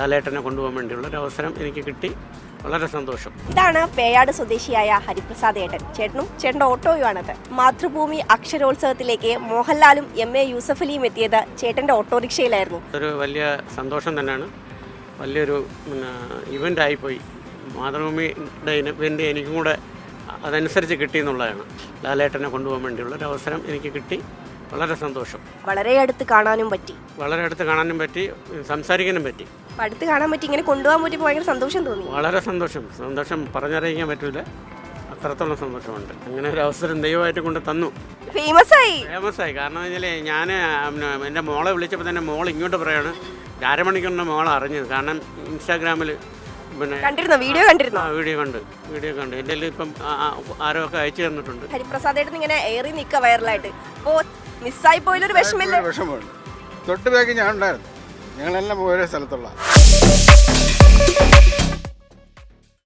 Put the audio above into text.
ലാലേട്ടനെ കൊണ്ടുപോകാൻ വേണ്ടിയുള്ള ഒരു അവസരം എനിക്ക് കിട്ടി. വളരെ സന്തോഷം. ഇതാണ് പേയാട് സ്വദേശിയായ ഹരിപ്രസാദ് ഏട്ടൻ. ചേട്ടൻ്റെ ഓട്ടോയുമാണത്. മാതൃഭൂമി അക്ഷരോത്സവത്തിലേക്ക് മോഹൻലാലും MA യൂസഫലിയും എത്തിയത് ചേട്ടൻ്റെ ഓട്ടോറിക്ഷയിലായിരുന്നു. ഒരു വലിയ സന്തോഷം തന്നെയാണ്. വലിയൊരു ഇവൻ്റ് ആയിപ്പോയി. മാതൃഭൂമിയുടെ ഇവൻ്റ് എനിക്കും കൂടെ അതനുസരിച്ച് കിട്ടിയെന്നുള്ളതാണ്. ലാലേട്ടനെ കൊണ്ടുപോകാൻ വേണ്ടിയുള്ള ഒരു അവസരം എനിക്ക് കിട്ടി. വളരെ സന്തോഷം. വളരെ അടുത്ത് കാണാനും പറ്റി. വളരെ അടുത്ത് കാണാനും പറ്റി, സംസാരിക്കാനും പറ്റി. അടുത്ത് കാണാൻ പറ്റി, ഇങ്ങനെ കൊണ്ടുപോകാൻ പറ്റി ഭയങ്കര സന്തോഷം തോന്നി. വളരെ സന്തോഷം പറഞ്ഞറിയിക്കാൻ പറ്റില്ല. അത്രത്തോളം സന്തോഷമുണ്ട്. അങ്ങനെ ഒരു അവസരം ദൈവമായിട്ട് കൊണ്ട് തന്നു. ഫേമസ് ആയി. കാരണം വെച്ചാൽ ഞാൻ എൻ്റെ മോളെ വിളിച്ചപ്പോൾ തന്നെ മോൾ ഇങ്ങോട്ട് പറയാണ്, 1/2 മണിക്കൂറിൻ്റെ മോളെ അറിഞ്ഞത്. കാരണം ഇൻസ്റ്റാഗ്രാമിൽ വീഡിയോ കണ്ട് എൻ്റെ ഇപ്പം ആരോ ഒക്കെ അയച്ചു തന്നിട്ടുണ്ട്. ഹരിപ്രസാദ് ഏട്ടൻ ഇങ്ങനെ ഏറി നിൽക്കുക വൈറലായിട്ട്. അപ്പോൾ മിസ്സായി പോയൊരു വിഷമമില്ല. വിഷമമുണ്ട്. തൊട്ട് ബാക്കി ഞാൻ ഉണ്ടായിരുന്നു. ഞങ്ങളെല്ലാം ഓരോ സ്ഥലത്തുള്ള